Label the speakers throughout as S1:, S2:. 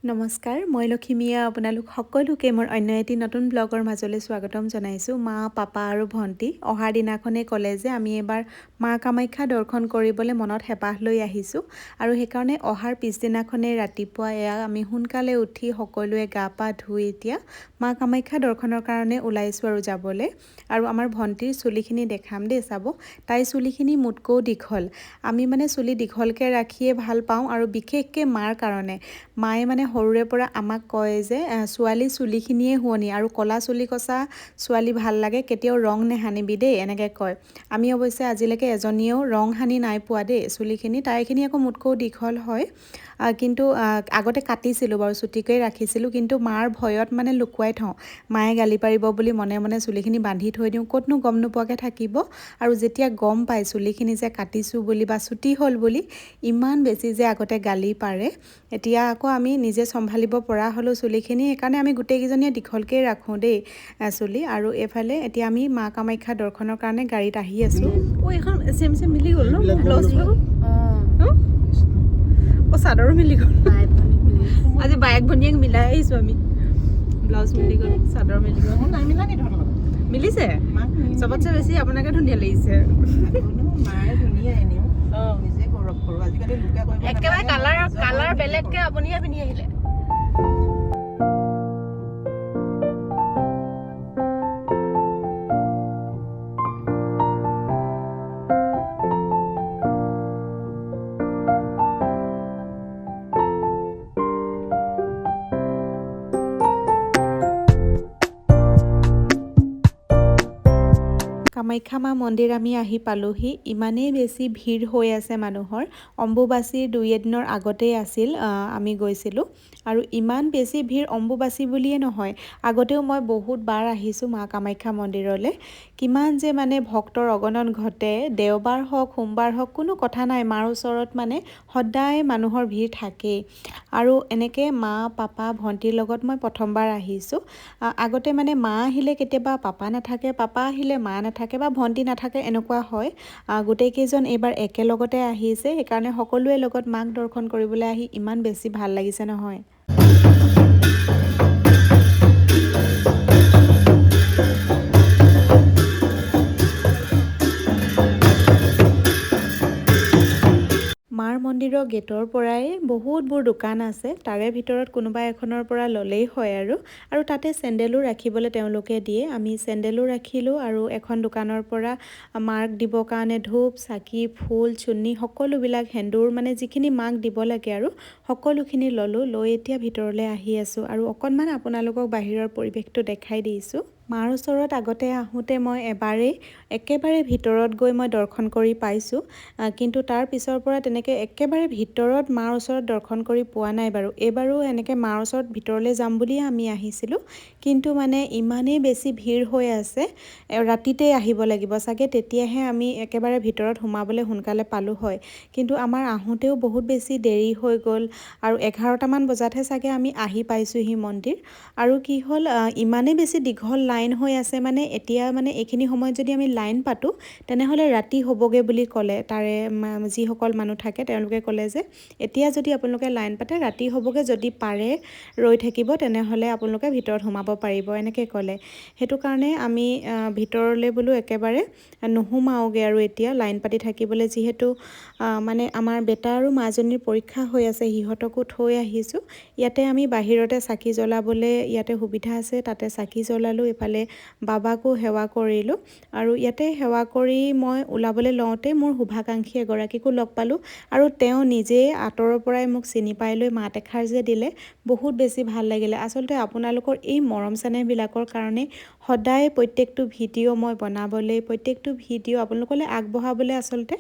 S1: নমস্কাৰ, মই লক্ষীমিয়া আপোনালোক সকলোকে মোৰ অন্য এটি নতুন ব্লগৰ মাজলৈ স্বাগতম জনাইছোঁ। মা, পাপা আৰু ভণ্টি অহাৰ দিনাখনেই ক'লে যে আমি এবাৰ মা কামাখ্যা দৰ্শন কৰিবলৈ মনত হেঁপাহ লৈ আহিছোঁ আৰু সেইকাৰণে অহাৰ পিছদিনাখনেই ৰাতিপুৱা আমি সোনকালে উঠি সকলোৱে গা পা ধুই এতিয়া মা কামাখ্যা দৰ্শনৰ কাৰণে ওলাইছোঁ আৰু যাবলৈ। আৰু আমাৰ ভণ্টিৰ চুলিখিনি দেখাম দেই, চাব। তাইৰ চুলিখিনি মোতকৈও দীঘল। আমি মানে চুলি দীঘলকৈ ৰাখিয়ে ভাল পাওঁ আৰু বিশেষকৈ মাৰ কাৰণে। মায়ে মানে সৰুৰে পৰা আমাক কয় যে ছোৱালী চুলিখিনিয়ে শুৱনি আৰু ক'লা চুলি কচা ছোৱালী ভাল লাগে, কেতিয়াও ৰং নেসানিবি দেই, এনেকৈ কয়। আমি অৱশ্যে আজিলৈকে এজনীয়েও ৰং সানি নাই পোৱা দেই চুলিখিনি। তাইখিনি আকৌ মোতকৈও দীঘল হয়, কিন্তু আগতে কাটিছিলোঁ বাৰু, চুটিকৈ ৰাখিছিলোঁ, কিন্তু মাৰ ভয়ত মানে লুকুৱাই থওঁ। মায়ে গালি পাৰিব বুলি মনে মনে চুলিখিনি বান্ধি থৈ দিওঁ, ক'তনো গম নোপোৱাকৈ থাকিব। আৰু যেতিয়া গম পায় চুলিখিনি যে কাটিছোঁ বুলি বা চুটি হ'ল বুলি, ইমান বেছি যে আগতে গালি পাৰে। এতিয়া আকৌ আমি নিজে চম্ভালিব পৰা হ'লোঁ চুলিখিনি, সেইকাৰণে আমি গোটেইকেইজনীয়ে দীঘলকৈ ৰাখোঁ দেই চুলি। আৰু এইফালে এতিয়া আমি মা কামাখ্যা দৰ্শনৰ কাৰণে গাড়ীত আহি আছোঁ। এইখন চেম মিলি গ'ল ন ব্লাউজটো? চাদৰো মিলি গ'ল। আজি বায়েক ভনীয়েক মিলাই আহিছোঁ আমি। ব্লাউজ মিলি গ'ল, চাদৰ মিলি গ'ল। মিলিছে? চবতছে বেছি আপোনাকে ধুনীয়া লাগিছে। একেবাৰে কালাৰ বেলেগকে আপুনিহে পিন্ধি আহিলে। কামাখ্যা মা মন্দিৰ আমি আহি পালোহি। ইমানেই বেছি ভিৰ হৈ আছে মানুহৰ। অম্বুবাচীৰ 2-এদিনৰ আগতেই আছিল আমি গৈছিলোঁ, আৰু ইমান বেছি ভিৰ অম্বুবাচী বুলিয়ে নহয়, আগতেও মই বহুত বাৰ আহিছোঁ মা কামাখ্যা মন্দিৰলৈ। কিমান যে মানে ভক্তৰ অগণন ঘটে, দেওবাৰ হওক সোমবাৰ হওক কোনো কথা নাই, মাৰ ওচৰত মানে সদায় মানুহৰ ভিৰ থাকেই। আৰু এনেকৈ মা, পাপা, ভণ্টিৰ লগত মই প্ৰথমবাৰ আহিছোঁ। আগতে মানে মা আহিলে কেতিয়াবা পাপা নাথাকে, পাপা আহিলে মা নাথাকে বা ভণ্টি নাথাকে, এনেকুৱা হয়। গোটেইকেইজন এইবাৰ একেলগতে আহিছে, সেইকাৰণে সকলোৱে লগত মাক দৰ্শন কৰিবলৈ আহি ইমান বেছি ভাল লাগিছে নহয়। মাৰ মন্দিৰৰ গেটৰ পৰাই বহুতবোৰ দোকান আছে, তাৰে ভিতৰত কোনোবা এখনৰ পৰা ল'লেই হয় আৰু তাতে চেণ্ডেলো ৰাখিবলৈ তেওঁলোকে দিয়ে। আমি চেণ্ডেলো ৰাখিলোঁ আৰু এখন দোকানৰ পৰা মাক দিবৰ কাৰণে ধূপ, চাকি, ফুল, চুন্নি সকলোবিলাক সেন্দুৰ মানে যিখিনি মাক দিব লাগে আৰু সকলোখিনি ল'লোঁ। লৈ এতিয়া ভিতৰলৈ আহি আছোঁ আৰু অকণমান আপোনালোকক বাহিৰৰ পৰিৱেশটো দেখাই দিছোঁ। মাৰ ওচৰত আগতে আহোঁতে মই এবাৰেই একেবাৰে ভিতৰত গৈ মই দৰ্শন কৰি পাইছোঁ, কিন্তু তাৰ পিছৰ পৰা তেনেকৈ একেবাৰে ভিতৰত মাৰ ওচৰত দৰ্শন কৰি পোৱা নাই বাৰু। এইবাৰো এনেকৈ মাৰ ওচৰত ভিতৰলৈ যাম বুলিয়ে আমি আহিছিলোঁ, কিন্তু মানে ইমানেই বেছি ভিৰ হৈ আছে, ৰাতিতেই আহিব লাগিব চাগে, তেতিয়াহে আমি একেবাৰে ভিতৰত সোমাবলৈ সোনকালে পালোঁ হয়। কিন্তু আমাৰ আহোঁতেও বহুত বেছি দেৰি হৈ গ'ল আৰু 11টামান বজাতহে চাগে আমি আহি পাইছোঁহি মন্দিৰ। আৰু কি হ'ল, ইমানেই বেছি দীঘল লাইন হৈ আছে, মানে এতিয়া মানে এইখিনি সময়ত যদি আমি লাইন পাতোঁ তেনেহ'লে ৰাতি হ'বগৈ বুলি ক'লে। তাৰে যিসকল মানুহ থাকে তেওঁলোকে ক'লে যে এতিয়া যদি আপোনালোকে লাইন পাতে ৰাতি হ'বগৈ, যদি পাৰে ৰৈ থাকিব তেনেহ'লে আপোনালোকে ভিতৰত সোমাব পাৰিব, এনেকৈ ক'লে। সেইটো কাৰণে আমি ভিতৰলৈ বোলো একেবাৰে নোসোমাওঁগৈ আৰু এতিয়া লাইন পাতি থাকিবলৈ, যিহেতু মানে আমাৰ বেটা আৰু মাজনীৰ পৰীক্ষা হৈ আছে, সিহঁতকো থৈ আহিছোঁ। ইয়াতে আমি বাহিৰতে চাকি জ্বলাবলৈ ইয়াতে সুবিধা আছে, তাতে চাকি জ্বলালোঁ, এইফালে বাবাকো সেৱা কৰিলোঁ। আৰু ইয়াতে সেৱা কৰি মই ওলাবলৈ লওঁতে মোৰ শুভাকাংক্ষী এগৰাকীকো লগ পালোঁ, আৰু তেওঁ নিজেই আঁতৰৰ পৰাই মোক চিনি পাই লৈ মাত এষাৰ যে দিলে, বহুত বেছি ভাল লাগিলে। আচলতে আপোনালোকৰ এই মৰম চেনেহবিলাকৰ কাৰণে সদায় প্ৰত্যেকটো ভিডিঅ' মই বনাবলৈ, প্ৰত্যেকটো ভিডিঅ' আপোনালোকলৈ আগবঢ়াবলৈ আচলতে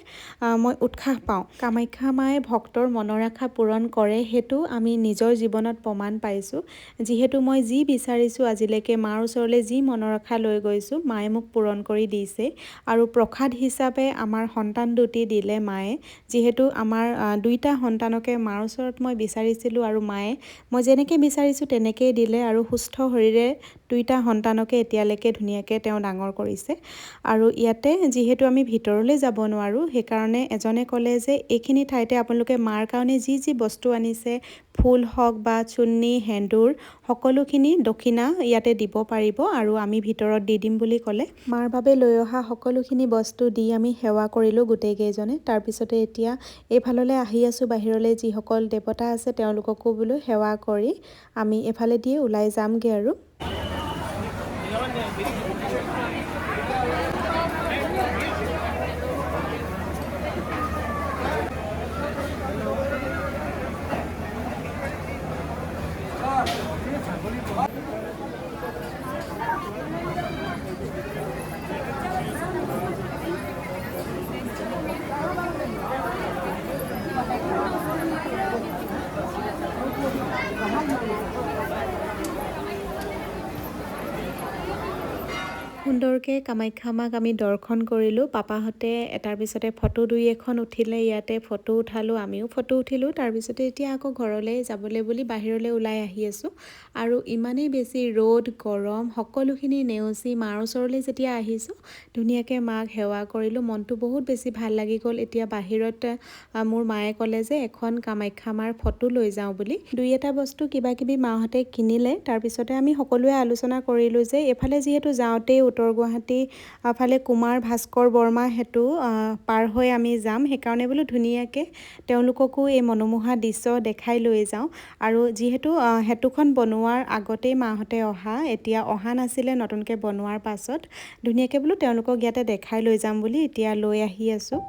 S1: মই উৎসাহ পাওঁ। কামাখ্যা মায়ে ভক্তৰ মনৰ আশা পূৰণ কৰে, সেইটো আমি নিজৰ জীৱনত প্ৰমাণ পাইছোঁ। যিহেতু মই যি বিচাৰিছোঁ আজিলৈকে, মাৰ ওচৰলৈ যি মনৰ আশা লৈ গৈছোঁ, মায়ে মোক পূৰণ কৰি দিছে। আৰু প্ৰসাদ হিচাপে আমাৰ সন্তান দুটি দিলে মায়ে, যিহেতু আমাৰ 2টা সন্তানকে মাৰ ওচৰত মই বিচাৰিছিলোঁ, আৰু মায়ে মই যেনেকৈ বিচাৰিছোঁ তেনেকৈয়ে দিলে, আৰু সুস্থ শৰীৰে 2টা সন্তানকে এতিয়ালৈকে ধুনীয়াকৈ তেওঁ ডাঙৰ কৰিছে। আৰু ইয়াতে যিহেতু আমি ভিতৰলৈ যাব নোৱাৰোঁ, সেইকাৰণে এজনে ক'লে যে এইখিনি ঠাইতে আপোনালোকে মাৰ কাৰণে যি যি বস্তু আনিছে ফুল হওক বা চুন্নি সেন্দুৰ সকলোখিনি দক্ষিণা ইয়াতে দিব পাৰিব আৰু আমি ভিতৰত দি দিম বুলি ক'লে। মাৰ বাবে লৈ অহা সকলোখিনি বস্তু দি আমি সেৱা কৰিলোঁ গোটেইকেইজনে। তাৰপিছতে এতিয়া এইফাললৈ আহি আছোঁ বাহিৰলৈ, যিসকল দেৱতা আছে তেওঁলোককো বোলো সেৱা কৰি আমি এফালে দিয়ে ওলাই যামগৈ আৰু। সুন্দৰকৈ কামাখ্যা মাক আমি দৰ্শন কৰিলোঁ। পাপাহঁতে এটাৰ পিছতে ফটো দুই এখন উঠিলে, ইয়াতে ফটো উঠালোঁ, আমিও ফটো উঠিলোঁ। তাৰপিছতে এতিয়া আকৌ ঘৰলৈ যাবলৈ বুলি বাহিৰলৈ ওলাই আহি আছোঁ। আৰু ইমানেই বেছি ৰ'দ গৰম সকলোখিনি নেওচি মাৰ ওচৰলৈ যেতিয়া আহিছোঁ, ধুনীয়াকৈ মাক সেৱা কৰিলোঁ। মনটো বহুত বেছি ভাল লাগি গ'ল। এতিয়া বাহিৰত মোৰ মায়ে ক'লে যে এখন কামাখ্যা মাৰ ফটো লৈ যাওঁ বুলি। দুই এটা বস্তু কিবা কিবি মাহঁতে কিনিলে। তাৰপিছতে আমি সকলোৱে আলোচনা কৰিলোঁ যে এইফালে যিহেতু যাওঁতেই উত্তৰ গুৱাহাটী ফালে কুমাৰ ভাস্কৰ বৰ্মা সেতু পাৰ হৈ আমি যাম, সেইকাৰণে বোলো ধুনীয়াকৈ তেওঁলোককো এই মনোমোহা দৃশ্য দেখাই লৈ যাওঁ। আৰু যিহেতু সেতুখন বনোৱাৰ আগতেই মাহঁতে অহা, এতিয়া অহা নাছিলে, নতুনকৈ বনোৱাৰ পাছত ধুনীয়াকৈ বোলো তেওঁলোকক ইয়াতে দেখাই লৈ যাম বুলি এতিয়া লৈ আহি আছোঁ।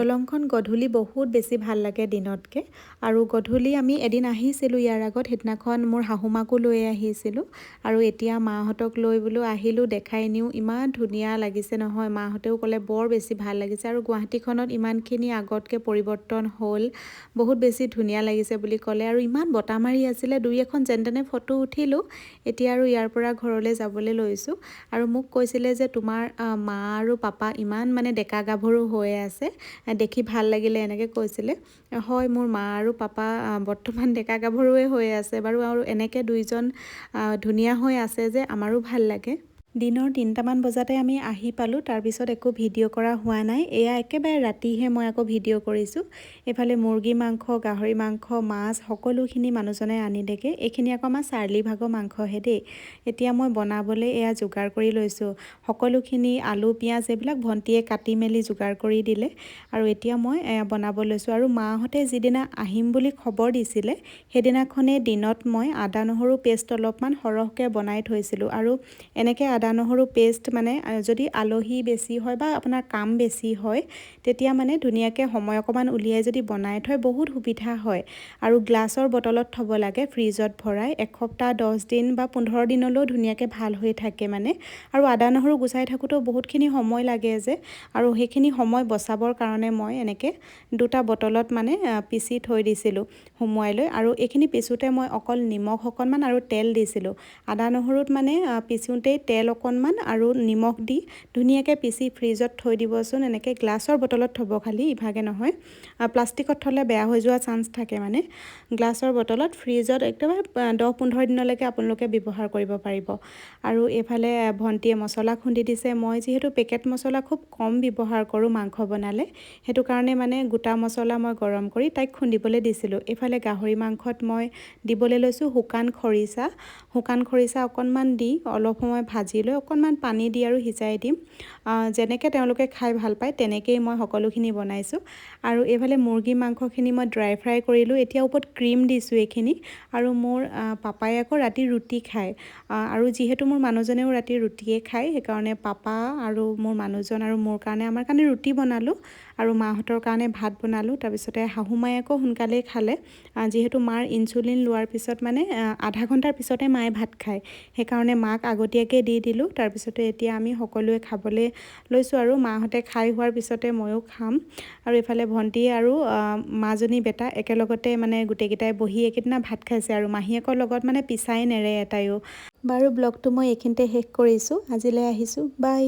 S1: দলংখন গধূলি বহুত বেছি ভাল লাগে দিনতকৈ। আৰু গধূলি আমি এদিন আহিছিলোঁ ইয়াৰ আগত, সেইদিনাখন মোৰ শাহুমাকো লৈ আহিছিলোঁ। আৰু এতিয়া মাহঁতক লৈ বোলো আহিলোঁ, দেখাই নিওঁ। ইমান ধুনীয়া লাগিছে নহয়, মাহঁতেও ক'লে বৰ বেছি ভাল লাগিছে। আৰু গুৱাহাটীখনত ইমানখিনি আগতকৈ পৰিৱৰ্তন হ'ল, বহুত বেছি ধুনীয়া লাগিছে বুলি ক'লে। আৰু ইমান বতাহ মাৰি আছিলে, দুই এখন যেন তেনে ফটো উঠিলোঁ। এতিয়া আৰু ইয়াৰ পৰা ঘৰলৈ যাবলৈ লৈছোঁ। আৰু মোক কৈছিলে যে তোমাৰ মা আৰু পাপা ইমান মানে ডেকা গাভৰু হৈ আছে, দেখি ভাল লাগিলে এনেকৈ কৈছিলে। হয়, মোৰ মা আৰু পাপা বৰ্তমান ডেকা গাভৰুৱে হৈ আছে বাৰু, আৰু এনেকৈ দুইজন ধুনীয়া হৈ আছে যে আমাৰো ভাল লাগে। দিনৰ 3টামান বজাতে আমি আহি পালোঁ। তাৰপিছত একো ভিডিঅ' কৰা হোৱা নাই। এয়া একেবাৰে ৰাতিহে মই আকৌ ভিডিঅ' কৰিছোঁ। এইফালে মুৰ্গী মাংস, গাহৰি মাংস, মাছ সকলোখিনি মানুহজনে আনিলেগৈ। এইখিনি আকৌ আমাৰ চাৰ্লি ভাগৰ মাংসহে দেই। এতিয়া মই বনাবলৈ এয়া যোগাৰ কৰি লৈছোঁ। সকলোখিনি আলু পিঁয়াজ এইবিলাক ভণ্টিয়ে কাটি মেলি যোগাৰ কৰি দিলে। আৰু এতিয়া মই বনাব লৈছোঁ। আৰু মাহঁতে যিদিনা আহিম বুলি খবৰ দিছিলে, সেইদিনাখনেই দিনত মই আদা নহৰু পেষ্ট অলপমান সৰহকৈ বনাই থৈছিলোঁ। আৰু এনেকৈ আদা নহৰু পেষ্ট মানে যদি আলহী বেছি হয় বা আপোনাৰ কাম বেছি হয়, তেতিয়া মানে ধুনীয়াকৈ সময় অকণমান উলিয়াই যদি বনাই থয় বহুত সুবিধা হয়। আৰু গ্লাছৰ বটলত থ'ব লাগে ফ্ৰিজত ভৰাই, এসপ্তাহ 10 দিন বা 15 দিনলৈও ধুনীয়াকৈ ভাল হৈ থাকে মানে। আৰু আদা নহৰু গুচাই থাকোঁতেও বহুতখিনি সময় লাগে যে, আৰু সেইখিনি সময় বচাবৰ কাৰণে মই এনেকৈ 2টা বটলত মানে পিচি থৈ দিছিলোঁ সুমুৱাই লৈ। আৰু এইখিনি পিছোঁতে মই অকল নিমখ অকণমান আৰু তেল দিছিলোঁ। আদা নহৰুত মানে পিছোঁতেই তেল অকণমান আৰু নিমখ দি ধুনীয়াকৈ পিচি ফ্ৰিজত থৈ দিবচোন। এনেকৈ গ্লাছৰ বটলত থ'ব, খালি ইভাগে নহয়। প্লাষ্টিকত থ'লে বেয়া হৈ যোৱা চান্স থাকে মানে। গ্লাছৰ বটলত ফ্ৰিজত একেবাৰে 10-15 দিনলৈকে আপোনালোকে ব্যৱহাৰ কৰিব পাৰিব। আৰু এইফালে ভণ্টিয়ে মছলা খুন্দি দিছে। মই যিহেতু পেকেট মছলা খুব কম ব্যৱহাৰ কৰোঁ মাংস বনালে, সেইটো কাৰণে মানে গোটা মছলা মই গৰম কৰি তাইক খুন্দিবলৈ দিছিলোঁ। এইফালে গাহৰি মাংসত মই দিবলৈ লৈছোঁ শুকান খৰিচা। শুকান খৰিচা অকণমান দি অলপ সময় ভাজি লৈ অকণমান পানী দি আৰু সিজাই দিম। যেনেকৈ তেওঁলোকে খাই ভাল পায় তেনেকৈয়ে মই সকলোখিনি বনাইছোঁ। আৰু এইফালে মুৰ্গী মাংসখিনি মই ড্ৰাই ফ্ৰাই কৰিলোঁ। এতিয়া ওপৰত ক্ৰীম দিছোঁ এইখিনি। আৰু মোৰ পাপাই আকৌ ৰাতি ৰুটি খায়। আৰু যিহেতু মোৰ মানুহজনেও ৰাতি ৰুটিয়ে খায়, সেইকাৰণে পাপা আৰু মোৰ মানুহজন আৰু মোৰ কাৰণে আমাৰ কাৰণে ৰুটি বনালোঁ। আৰু মাহঁতৰ কাৰণে ভাত বনালোঁ। তাৰপিছতে শাহুমাই আকৌ সোনকালেই খালে, যিহেতু মাৰ ইনচুলিন লোৱাৰ পিছত মানে আধা ঘণ্টাৰ পিছতে মায়ে ভাত খায়, সেইকাৰণে মাক আগতীয়াকৈ দি দিলোঁ। তাৰপিছতে এতিয়া আমি সকলোৱে খাবলৈ লৈছোঁ। আৰু মাহঁতে খাই হোৱাৰ পিছতে ময়ো খাম। আৰু এইফালে ভণ্টি আৰু মাজনী বেটা একেলগতে মানে গোটেইকেইটাই বহি এইকেইদিনা ভাত খাইছে। আৰু মাহীয়েকৰ লগত মানে পিছাই নেৰে এটাইও। বাৰু ব্লগটো মই এইখিনিতে শেষ কৰিছোঁ। আজিলৈ আহিছোঁ, বাই।